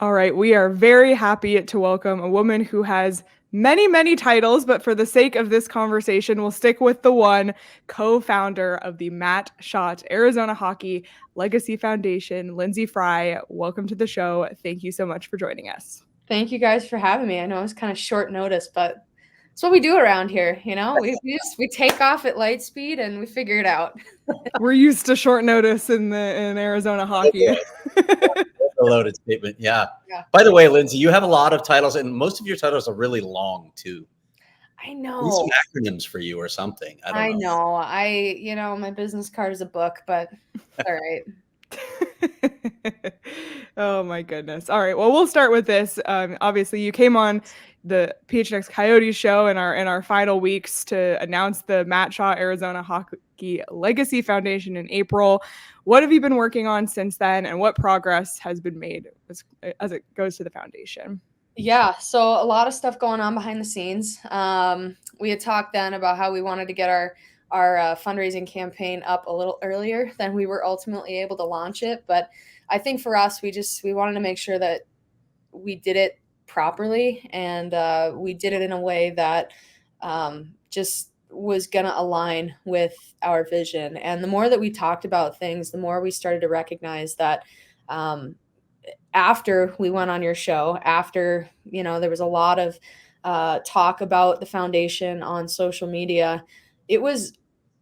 All right, we are very happy to welcome a woman who has many, many titles, but for the sake of this conversation, we'll stick with the one, co-founder of the Shott Arizona Hockey Legacy Foundation, Lyndsey Fry. Welcome to the show. Thank you so much for joining us. Thank you guys for having me. I know it's kind of short notice, but it's what we do around here. We take off at light speed and we figure it out. We're used to short notice in Arizona hockey. A loaded statement. Yeah. Yeah. By the way, Lyndsey, you have a lot of titles, and most of your titles are really long too. I know. Need some acronyms for you or something. I don't know. My business card is a book, but all right. Oh my goodness. All right. Well, we'll start with this. Obviously, you came on the PHNX Coyotes show in our final weeks to announce the Shott Arizona Hockey Legacy Foundation in April. What have you been working on since then, and what progress has been made as it goes to the foundation? Yeah, so a lot of stuff going on behind the scenes. We had talked then about how we wanted to get our fundraising campaign up a little earlier than we were ultimately able to launch it. But I think for us, we wanted to make sure that we did it properly, and we did it in a way that just was going to align with our vision. And the more that we talked about things, the more we started to recognize that after we went on your show, after, there was a lot of talk about the foundation on social media, it was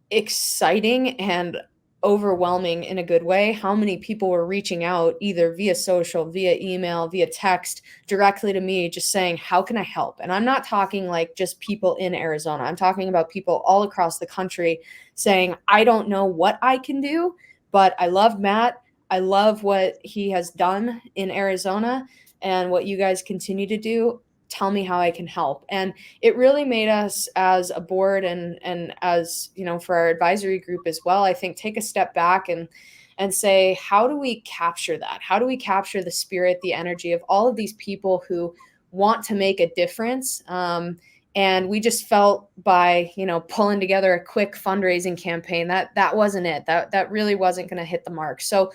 exciting and overwhelming in a good way how many people were reaching out either via social, via email, via text directly to me, just saying, how can I help? And I'm not talking like just people in Arizona. I'm talking about people all across the country saying, I don't know what I can do, but I love Matt. I love what he has done in Arizona and what you guys continue to do. Tell me how I can help. And it really made us as a board and as, for our advisory group as well, I think take a step back and say, how do we capture that? How do we capture the spirit, the energy of all of these people who want to make a difference? And we just felt by, pulling together a quick fundraising campaign that wasn't it. That really wasn't going to hit the mark. So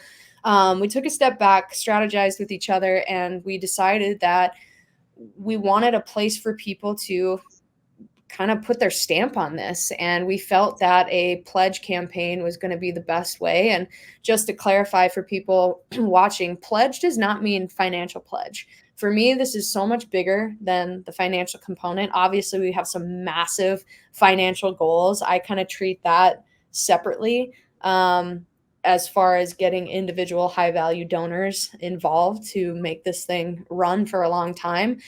we took a step back, strategized with each other, and we decided that we wanted a place for people to kind of put their stamp on this. And we felt that a pledge campaign was going to be the best way. And just to clarify for people watching, pledge does not mean financial pledge. For me, this is so much bigger than the financial component. Obviously, we have some massive financial goals. I kind of treat that separately. As far as getting individual high value donors involved to make this thing run for a long time.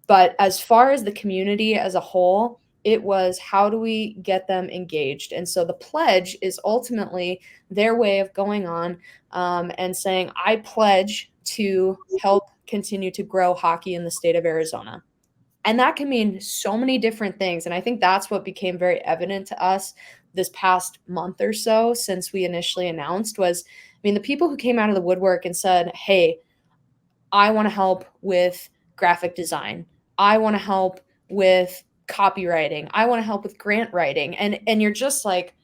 But as far as the community as a whole, it was how do we get them engaged? And so the pledge is ultimately their way of going on and saying, I pledge to help continue to grow hockey in the state of Arizona. And that can mean so many different things. And I think that's what became very evident to us this past month or so since we initially announced was, the people who came out of the woodwork and said, hey, I want to help with graphic design. I want to help with copywriting. I want to help with grant writing. And you're just like,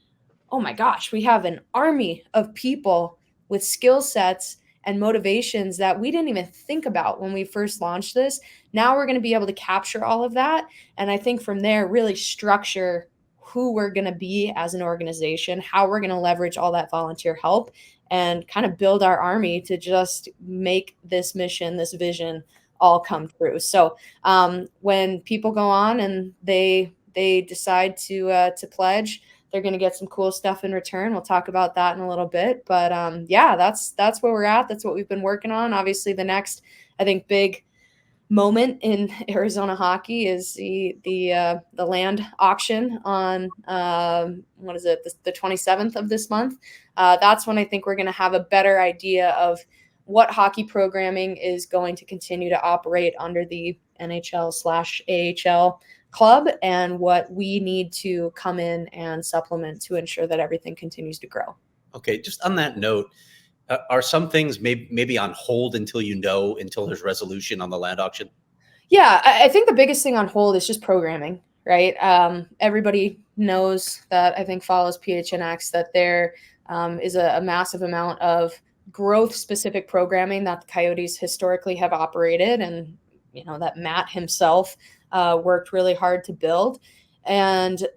oh my gosh, we have an army of people with skill sets and motivations that we didn't even think about when we first launched this. Now we're going to be able to capture all of that. And I think from there, really structure who we're going to be as an organization, how we're going to leverage all that volunteer help and kind of build our army to just make this mission, this vision all come true. So when people go on and they decide to pledge, they're going to get some cool stuff in return. We'll talk about that in a little bit. But yeah, that's where we're at. That's what we've been working on. Obviously, the next, I think, big moment in Arizona hockey is the land auction on the 27th of this month. That's when I think we're going to have a better idea of what hockey programming is going to continue to operate under the NHL/AHL club and what we need to come in and supplement to ensure that everything continues to grow. Okay, just on that note, are some things maybe on hold until there's resolution on the land auction? Yeah, I think the biggest thing on hold is just programming, right? Everybody knows that, I think follows PHNX, that there is a massive amount of growth specific programming that the Coyotes historically have operated, and that Matt himself worked really hard to build. And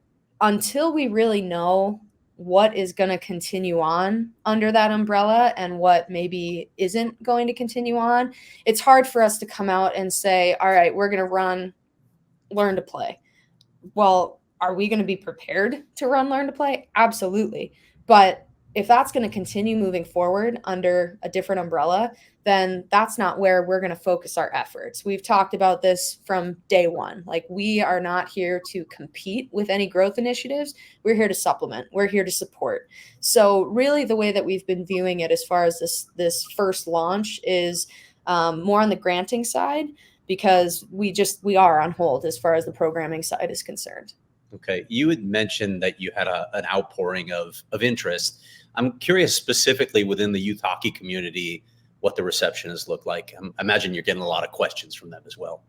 until we really know what is going to continue on under that umbrella and what maybe isn't going to continue on, it's hard for us to come out and say, all right, we're going to run Learn to Play. Well, are we going to be prepared to run Learn to Play? Absolutely. But if that's going to continue moving forward under a different umbrella, then that's not where we're going to focus our efforts. We've talked about this from day one. Like, we are not here to compete with any growth initiatives. We're here to supplement. We're here to support. So really the way that we've been viewing it as far as this first launch is more on the granting side, because we are on hold as far as the programming side is concerned. Okay. You had mentioned that you had an outpouring of interest. I'm curious specifically within the youth hockey community, what the reception has looked like. I imagine you're getting a lot of questions from them as well.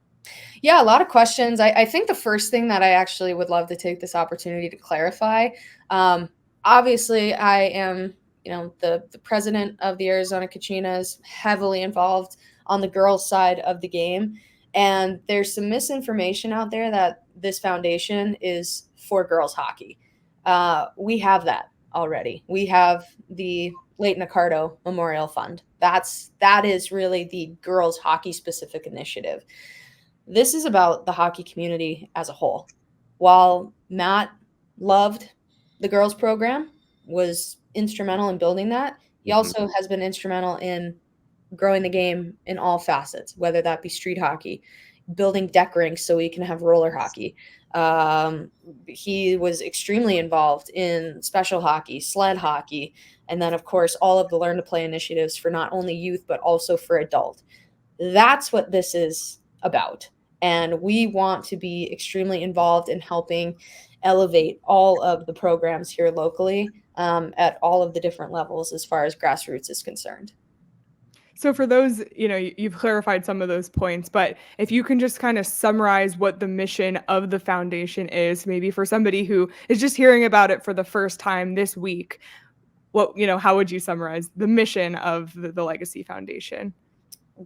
Yeah, a lot of questions. I think the first thing that I actually would love to take this opportunity to clarify, obviously I am, the president of the Arizona Kachinas, heavily involved on the girls' side of the game. And there's some misinformation out there that this foundation is for girls hockey. We have that already. We have the Leighton Accardo Memorial Fund. That is really the girls hockey specific initiative. This is about the hockey community as a whole. While Matt loved the girls program, was instrumental in building that, he also has been instrumental in growing the game in all facets, whether that be street hockey, building deck rinks so we can have roller hockey. He was extremely involved in special hockey, sled hockey, and then, of course, all of the Learn to Play initiatives for not only youth, but also for adult. That's what this is about. And we want to be extremely involved in helping elevate all of the programs here locally at all of the different levels as far as grassroots is concerned. So for those, you've clarified some of those points, but if you can just kind of summarize what the mission of the foundation is, maybe for somebody who is just hearing about it for the first time this week, how would you summarize the mission of the Legacy Foundation?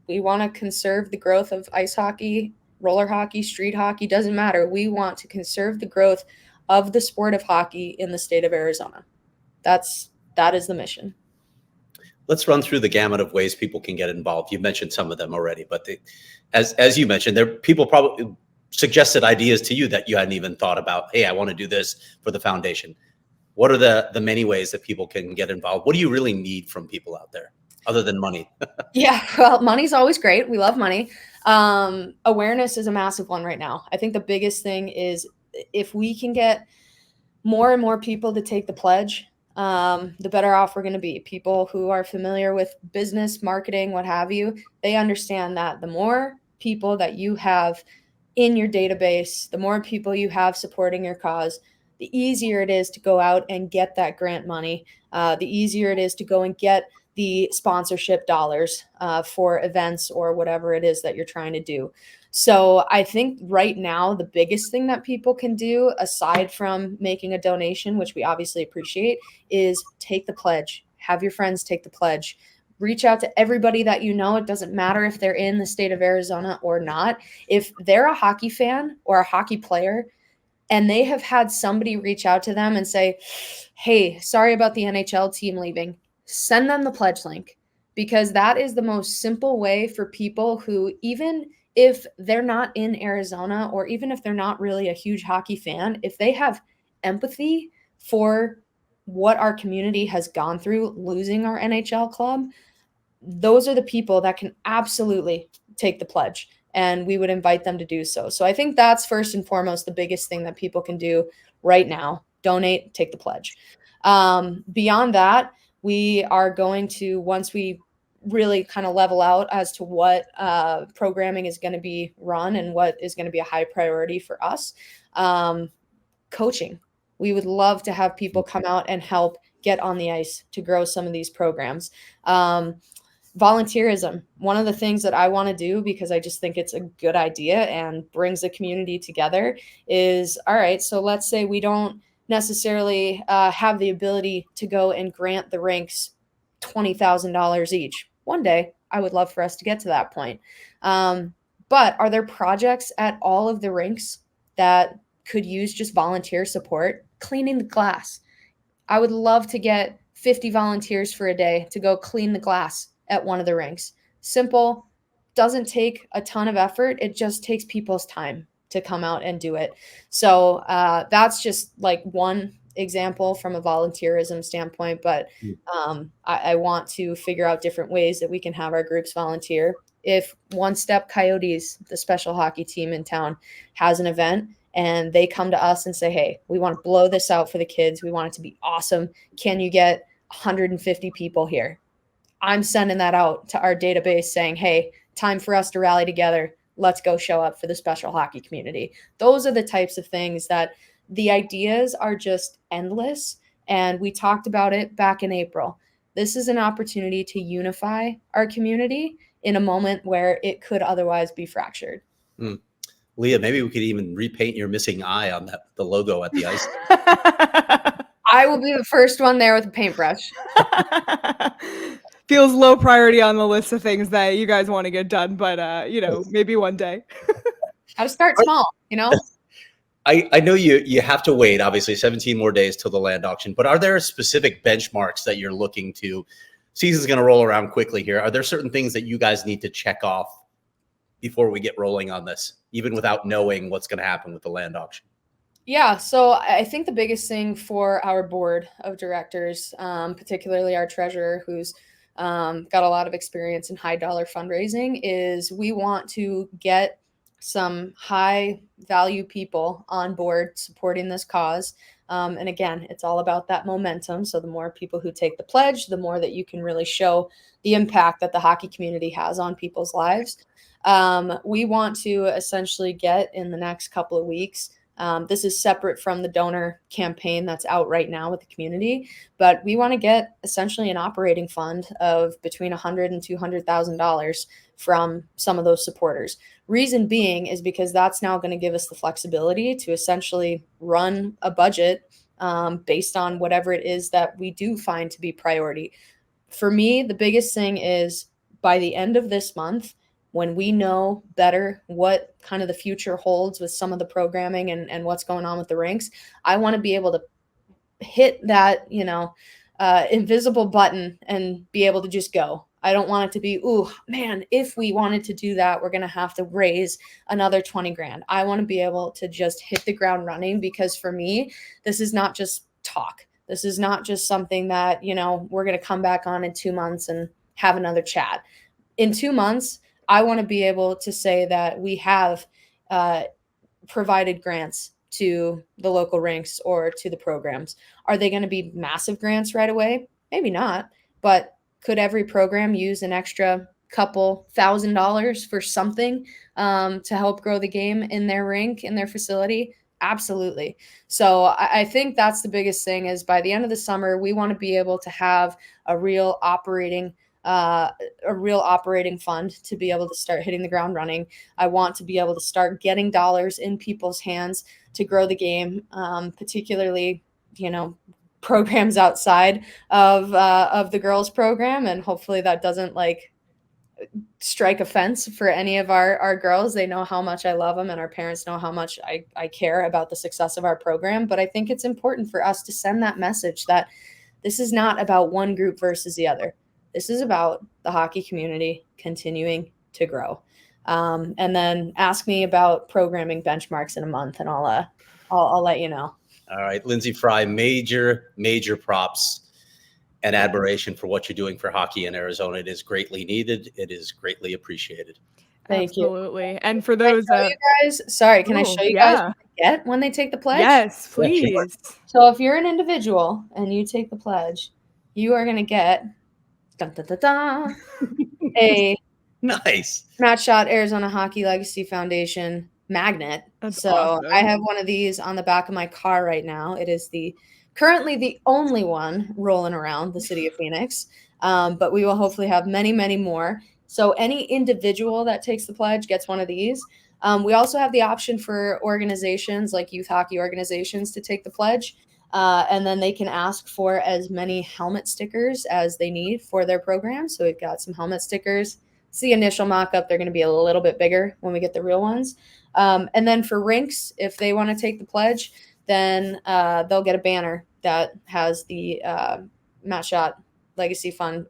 We want to conserve the growth of ice hockey, roller hockey, street hockey, doesn't matter. We want to conserve the growth of the sport of hockey in the state of Arizona. That is the mission. Let's run through the gamut of ways people can get involved. You mentioned some of them already, but as you mentioned, people probably suggested ideas to you that you hadn't even thought about. Hey, I want to do this for the foundation. What are the many ways that people can get involved? What do you really need from people out there other than money? Yeah, well, money's always great. We love money. Awareness is a massive one right now. I think the biggest thing is if we can get more and more people to take the pledge, the better off we're going to be. People who are familiar with business, marketing, what have you, they understand that the more people that you have in your database, the more people you have supporting your cause, the easier it is to go out and get that grant money, the easier it is to go and get the sponsorship dollars for events or whatever it is that you're trying to do. So I think right now, the biggest thing that people can do, aside from making a donation, which we obviously appreciate, is take the pledge. Have your friends take the pledge. Reach out to everybody that you know. It doesn't matter if they're in the state of Arizona or not. If they're a hockey fan or a hockey player, and they have had somebody reach out to them and say, hey, sorry about the NHL team leaving, send them the pledge link, because that is the most simple way for people who, even if they're not in Arizona or even if they're not really a huge hockey fan, if they have empathy for what our community has gone through losing our NHL club, those are the people that can absolutely take the pledge, and we would invite them to do so. So I think that's first and foremost the biggest thing that people can do right now. Donate, take the pledge. Beyond that, we are going to, once we really kind of level out as to what programming is going to be run and what is going to be a high priority for us, coaching. We would love to have people come out and help get on the ice to grow some of these programs. Volunteerism. One of the things that I want to do, because I just think it's a good idea and brings the community together, is, all right, so let's say we don't necessarily have the ability to go and grant the rinks $20,000 each. One day, I would love for us to get to that point. But are there projects at all of the rinks that could use just volunteer support? Cleaning the glass. I would love to get 50 volunteers for a day to go clean the glass at one of the rinks. Simple, doesn't take a ton of effort. It just takes people's time to come out and do it. So that's just like one example from a volunteerism standpoint. But I want to figure out different ways that we can have our groups volunteer. If One Step Coyotes, the special hockey team in town, has an event and they come to us and say, hey, we want to blow this out for the kids. We want it to be awesome. Can you get 150 people here? I'm sending that out to our database saying, hey, time for us to rally together. Let's go show up for the special hockey community. Those are the types of things that the ideas are just endless. And we talked about it back in April. This is an opportunity to unify our community in a moment where it could otherwise be fractured. Leah, maybe we could even repaint your missing eye on the logo at the ice. I will be the first one there with a paintbrush. Feels low priority on the list of things that you guys want to get done, but maybe one day. Got to start small, I know you have to wait, obviously, 17 more days till the land auction, but are there specific benchmarks that you're looking to? Season's going to roll around quickly here. Are there certain things that you guys need to check off before we get rolling on this, even without knowing what's going to happen with the land auction? Yeah, so I think the biggest thing for our board of directors, particularly our treasurer, who's got a lot of experience in high dollar fundraising, is we want to get some high value people on board supporting this cause. And again, it's all about that momentum. So the more people who take the pledge, the more that you can really show the impact that the hockey community has on people's lives. We want to essentially get in the next couple of weeks. This is separate from the donor campaign that's out right now with the community, but we want to get essentially an operating fund of between $100,000 and $200,000 from some of those supporters. Reason being is because that's now going to give us the flexibility to essentially run a budget based on whatever it is that we do find to be priority. For me, the biggest thing is by the end of this month, when we know better what kind of the future holds with some of the programming and what's going on with the rinks, I want to be able to hit that, invisible button and be able to just go. I don't want it to be, ooh, man, if we wanted to do that, we're going to have to raise another 20 grand. I want to be able to just hit the ground running, because for me, this is not just talk. This is not just something that, we're going to come back on in 2 months and have another chat. In 2 months, I want to be able to say that we have provided grants to the local rinks or to the programs. Are they going to be massive grants right away? Maybe not, but could every program use an extra couple $1,000s for something to help grow the game in their rink, in their facility? Absolutely. So I think that's the biggest thing, is by the end of the summer, we want to be able to have a real operating fund to be able to start hitting the ground running. I want to be able to start getting dollars in people's hands to grow the game, particularly, programs outside of the girls program. And hopefully that doesn't strike offense for any of our girls. They know how much I love them, and our parents know how much I care about the success of our program. But I think it's important for us to send that message that this is not about one group versus the other. This is about the hockey community continuing to grow. And then ask me about programming benchmarks in a month, and I'll let you know. All right, Lyndsey Fry, major props and admiration for what you're doing for hockey in Arizona. It is greatly needed. It is greatly appreciated. Thank you. Absolutely. And for those can I show you guys what they get when they take the pledge? Yes, please. Yeah, sure. So if you're an individual and you take the pledge, you are going to get a nice Shott Arizona Hockey Legacy Foundation magnet. That's so awesome. I have one of these on the back of my car right now. It is currently the only one rolling around the city of Phoenix, but we will hopefully have many, many more. So any individual that takes the pledge gets one of these. We also have the option for organizations like youth hockey organizations to take the pledge. And then they can ask for as many helmet stickers as they need for their program. So we've got some helmet stickers. It's the initial mock-up. They're going to be a little bit bigger when we get the real ones. And then for rinks, if they want to take the pledge, then they'll get a banner that has the Matt Shott Legacy Fund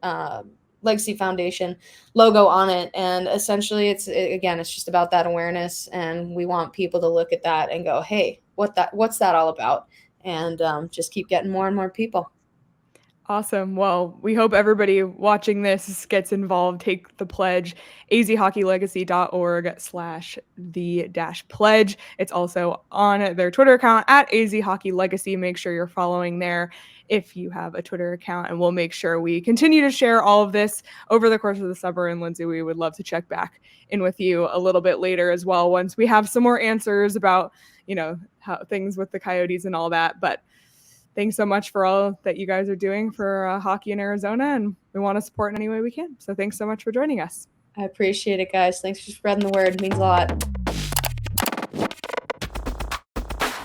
Legacy Foundation logo on it. And essentially it's just about that awareness. And we want people to look at that and go, hey, what's that all about? And just keep getting more and more people. Awesome. Well, we hope everybody watching this gets involved. Take the pledge, azhockeylegacy.org/the-pledge. It's also on their Twitter account at azhockeylegacy. Make sure you're following there if you have a Twitter account, and we'll make sure we continue to share all of this over the course of the summer. And Lyndsey, we would love to check back in with you a little bit later as well, once we have some more answers about, how things with the Coyotes and all that. But thanks so much for all that you guys are doing for hockey in Arizona, and we want to support in any way we can. So thanks so much for joining us. I appreciate it, guys. Thanks for spreading the word. It means a lot.